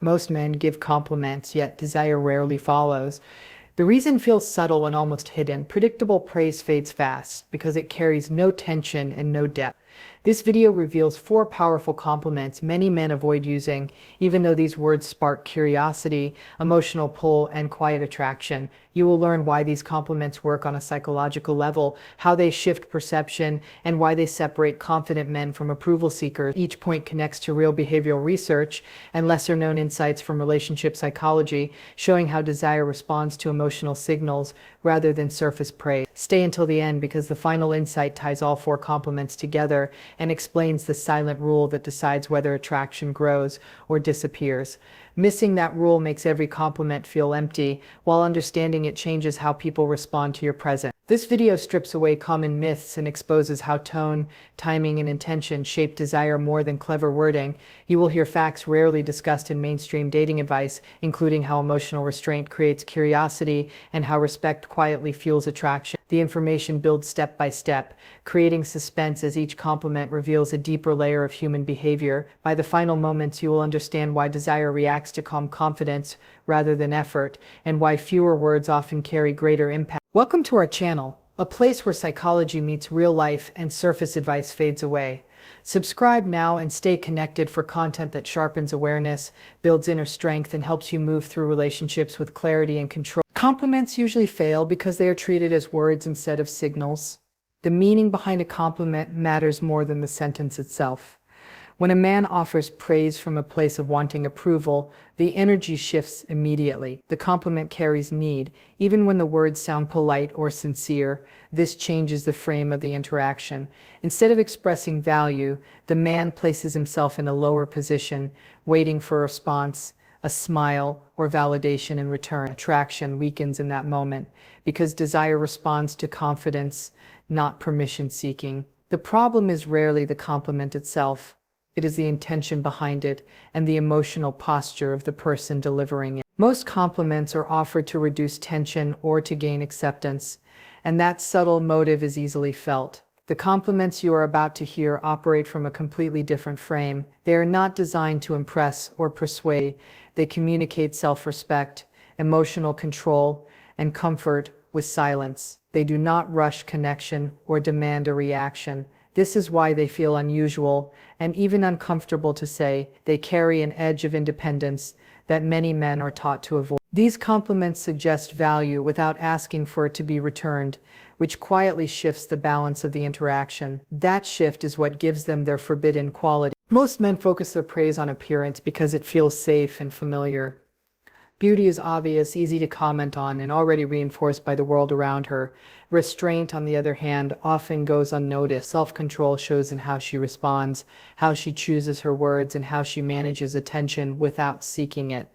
Most men give compliments, yet desire rarely follows. The reason feels subtle and almost hidden. Predictable praise fades fast because it carries no tension and no depth. This video reveals 4 powerful compliments many men avoid using, even though these words spark curiosity, emotional pull, and quiet attraction. You will learn why these compliments work on a psychological level, how they shift perception, and why they separate confident men from approval seekers. Each point connects to real behavioral research and lesser-known insights from relationship psychology, showing how desire responds to emotional signals rather than surface praise. Stay until the end because the final insight ties all 4 compliments together and explains the silent rule that decides whether attraction grows or disappears. Missing that rule makes every compliment feel empty, while understanding it changes how people respond to your presence. This video strips away common myths and exposes how tone, timing, and intention shape desire more than clever wording. You will hear facts rarely discussed in mainstream dating advice, including how emotional restraint creates curiosity and how respect quietly fuels attraction. The information builds step by step, creating suspense as each compliment reveals a deeper layer of human behavior. By the final moments, you will understand why desire reacts to calm confidence rather than effort, and why fewer words often carry greater impact. Welcome to our channel, a place where psychology meets real life and surface advice fades away. Subscribe now and stay connected for content that sharpens awareness, builds inner strength, and helps you move through relationships with clarity and control. Compliments usually fail because they are treated as words instead of signals. The meaning behind a compliment matters more than the sentence itself. When a man offers praise from a place of wanting approval, the energy shifts immediately. The compliment carries need, even when the words sound polite or sincere. This changes the frame of the interaction. Instead of expressing value, the man places himself in a lower position, waiting for a response, a smile, or validation in return. Attraction weakens in that moment because desire responds to confidence, not permission seeking. The problem is rarely the compliment itself. It is the intention behind it and the emotional posture of the person delivering it. Most compliments are offered to reduce tension or to gain acceptance, and that subtle motive is easily felt. The compliments you are about to hear operate from a completely different frame. They are not designed to impress or persuade. They communicate self-respect, emotional control, and comfort with silence. They do not rush connection or demand a reaction. This is why they feel unusual and even uncomfortable to say. They carry an edge of independence that many men are taught to avoid. These compliments suggest value without asking for it to be returned, which quietly shifts the balance of the interaction. That shift is what gives them their forbidden quality. Most men focus their praise on appearance because it feels safe and familiar. Beauty is obvious, easy to comment on, and already reinforced by the world around her. Restraint, on the other hand, often goes unnoticed. Self-control shows in how she responds, how she chooses her words, and how she manages attention without seeking it.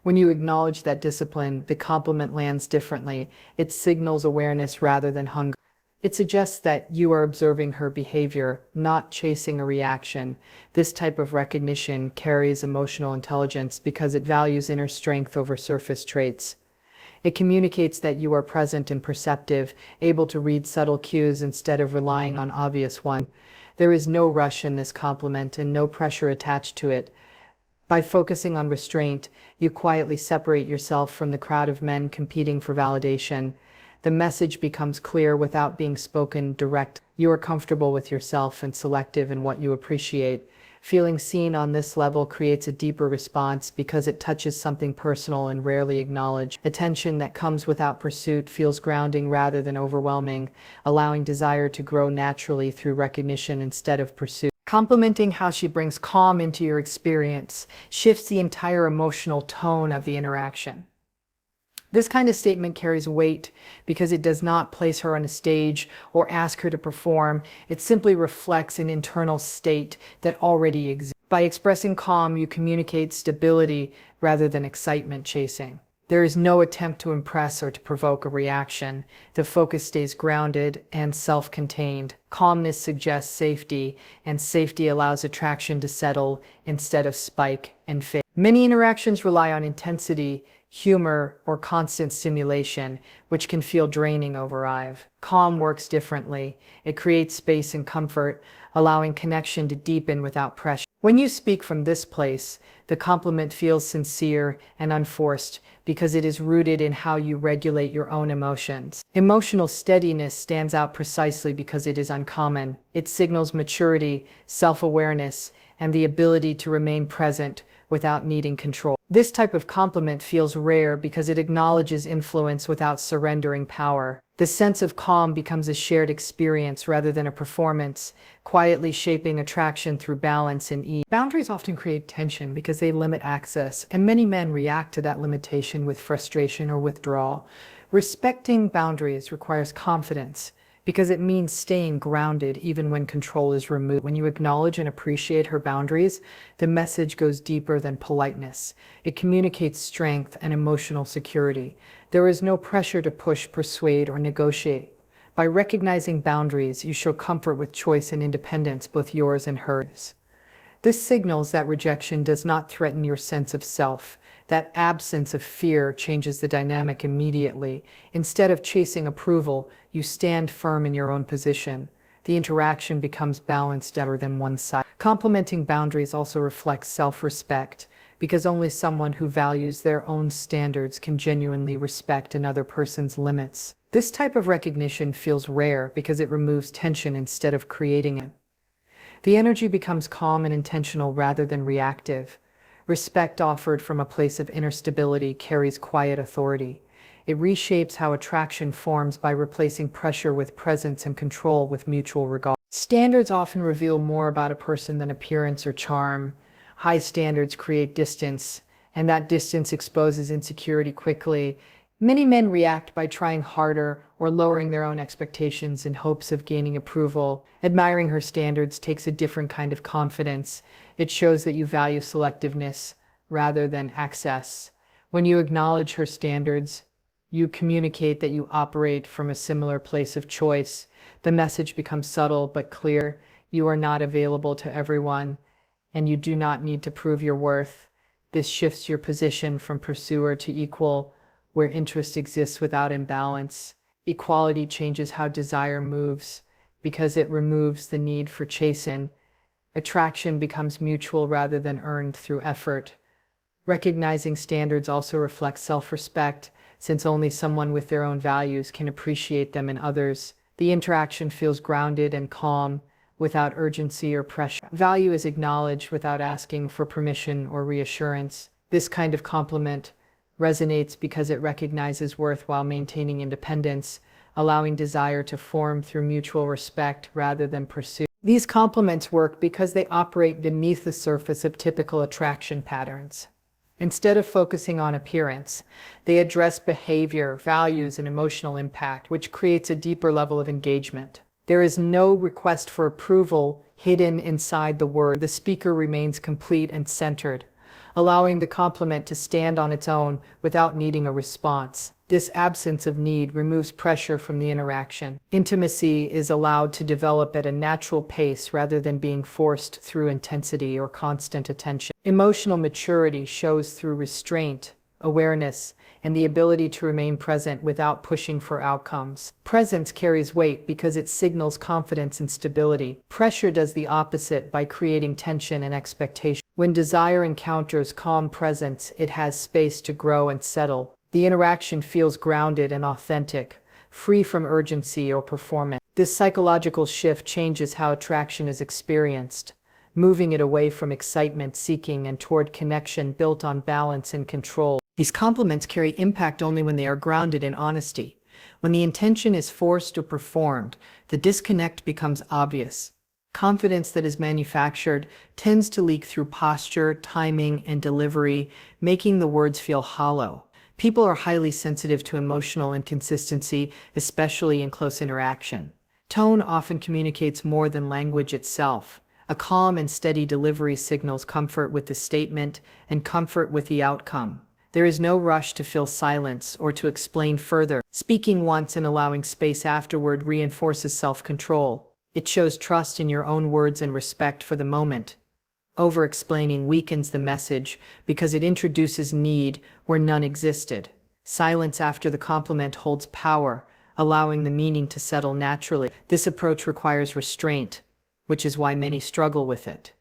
When you acknowledge that discipline, the compliment lands differently. It signals awareness rather than hunger. It suggests that you are observing her behavior, not chasing a reaction. This type of recognition carries emotional intelligence because it values inner strength over surface traits. It communicates that you are present and perceptive, able to read subtle cues instead of relying on obvious ones. There is no rush in this compliment and no pressure attached to it. By focusing on restraint, you quietly separate yourself from the crowd of men competing for validation. The message becomes clear without being spoken direct. You are comfortable with yourself and selective in what you appreciate. Feeling seen on this level creates a deeper response because it touches something personal and rarely acknowledged. Attention that comes without pursuit feels grounding rather than overwhelming, allowing desire to grow naturally through recognition instead of pursuit. Complimenting how she brings calm into your experience shifts the entire emotional tone of the interaction. This kind of statement carries weight because it does not place her on a stage or ask her to perform. It simply reflects an internal state that already exists. By expressing calm, you communicate stability rather than excitement chasing. There is no attempt to impress or to provoke a reaction. The focus stays grounded and self-contained. Calmness suggests safety, and safety allows attraction to settle instead of spike and fade. Many interactions rely on intensity, humor, or constant stimulation, which can feel draining over time. Calm works differently. It creates space and comfort, allowing connection to deepen without pressure. When you speak from this place, the compliment feels sincere and unforced because it is rooted in how you regulate your own emotions. Emotional steadiness stands out precisely because it is uncommon. It signals maturity, self-awareness, and the ability to remain present without needing control. This type of compliment feels rare because it acknowledges influence without surrendering power. The sense of calm becomes a shared experience rather than a performance, quietly shaping attraction through balance and ease. Boundaries often create tension because they limit access, and many men react to that limitation with frustration or withdrawal. Respecting boundaries requires confidence because it means staying grounded even when control is removed. When you acknowledge and appreciate her boundaries, the message goes deeper than politeness. It communicates strength and emotional security. There is no pressure to push, persuade, or negotiate. By recognizing boundaries, you show comfort with choice and independence, both yours and hers. This signals that rejection does not threaten your sense of self. That absence of fear changes the dynamic immediately. Instead of chasing approval, you stand firm in your own position. The interaction becomes balanced rather than one-sided. Complimenting boundaries also reflects self-respect, because only someone who values their own standards can genuinely respect another person's limits. This type of recognition feels rare because it removes tension instead of creating it. The energy becomes calm and intentional rather than reactive. Respect offered from a place of inner stability carries quiet authority. It reshapes how attraction forms by replacing pressure with presence and control with mutual regard. Standards often reveal more about a person than appearance or charm. High standards create distance, and that distance exposes insecurity quickly. Many men react by trying harder or lowering their own expectations in hopes of gaining approval. Admiring her standards takes a different kind of confidence. It shows that you value selectiveness rather than access. When you acknowledge her standards, you communicate that you operate from a similar place of choice. The message becomes subtle but clear. You are not available to everyone, and you do not need to prove your worth. This shifts your position from pursuer to equal, where interest exists without imbalance. Equality changes how desire moves because it removes the need for chasing. Attraction becomes mutual rather than earned through effort. Recognizing standards also reflects self-respect, since only someone with their own values can appreciate them in others. The interaction feels grounded and calm, without urgency or pressure. Value is acknowledged without asking for permission or reassurance. This kind of compliment resonates because it recognizes worth while maintaining independence, allowing desire to form through mutual respect rather than pursuit. These compliments work because they operate beneath the surface of typical attraction patterns. Instead of focusing on appearance, they address behavior, values, and emotional impact, which creates a deeper level of engagement. There is no request for approval hidden inside the word. The speaker remains complete and centered, allowing the compliment to stand on its own without needing a response. This absence of need removes pressure from the interaction. Intimacy is allowed to develop at a natural pace rather than being forced through intensity or constant attention. Emotional maturity shows through restraint, awareness, and the ability to remain present without pushing for outcomes. Presence carries weight because it signals confidence and stability. Pressure does the opposite by creating tension and expectation. When desire encounters calm presence, it has space to grow and settle. The interaction feels grounded and authentic, free from urgency or performance. This psychological shift changes how attraction is experienced, moving it away from excitement seeking and toward connection built on balance and control. These compliments carry impact only when they are grounded in honesty. When the intention is forced or performed, the disconnect becomes obvious. Confidence that is manufactured tends to leak through posture, timing, and delivery, making the words feel hollow. People are highly sensitive to emotional inconsistency, especially in close interaction. Tone often communicates more than language itself. A calm and steady delivery signals comfort with the statement and comfort with the outcome. There is no rush to fill silence or to explain further. Speaking once and allowing space afterward reinforces self-control. It shows trust in your own words and respect for the moment. Over-explaining weakens the message because it introduces need where none existed. Silence after the compliment holds power, allowing the meaning to settle naturally. This approach requires restraint, which is why many struggle with it.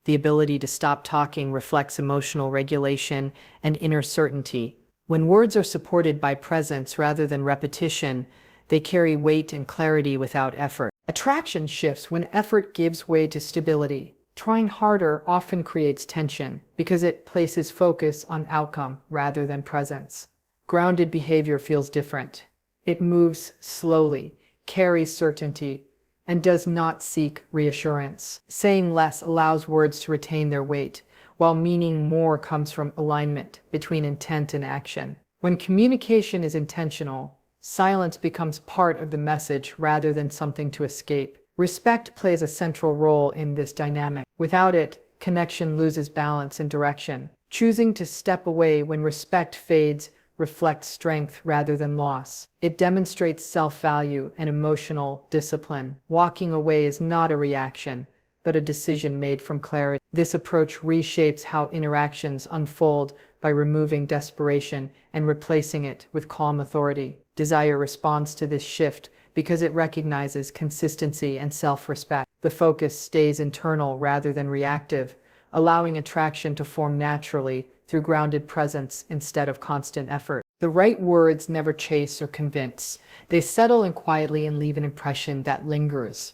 The ability to stop talking reflects emotional regulation and inner certainty. When words are supported by presence rather than repetition, they carry weight and clarity without effort. Attraction shifts when effort gives way to stability. Trying harder often creates tension because it places focus on outcome rather than presence. Grounded behavior feels different. It moves slowly, carries certainty, and does not seek reassurance. Saying less allows words to retain their weight, while meaning more comes from alignment between intent and action. When communication is intentional, silence becomes part of the message rather than something to escape. Respect plays a central role in this dynamic. Without it, connection loses balance and direction. Choosing to step away when respect fades reflects strength rather than loss. It demonstrates self-value and emotional discipline. Walking away is not a reaction, but a decision made from clarity. This approach reshapes how interactions unfold by removing desperation and replacing it with calm authority. Desire responds to this shift because it recognizes consistency and self-respect. The focus stays internal rather than reactive, allowing attraction to form naturally through grounded presence instead of constant effort. The right words never chase or convince. They settle in quietly and leave an impression that lingers.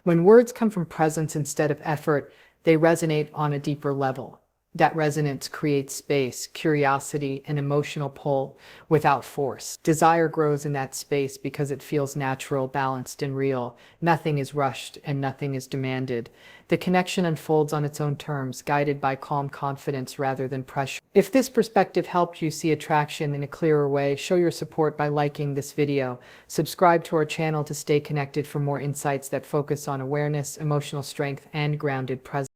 When words come from presence instead of effort, they resonate on a deeper level. That resonance creates space, curiosity, and emotional pull without force. Desire grows in that space because it feels natural, balanced, and real. Nothing is rushed and nothing is demanded. The connection unfolds on its own terms, guided by calm confidence rather than pressure. If this perspective helped you see attraction in a clearer way, show your support by liking this video. Subscribe to our channel to stay connected for more insights that focus on awareness, emotional strength, and grounded presence.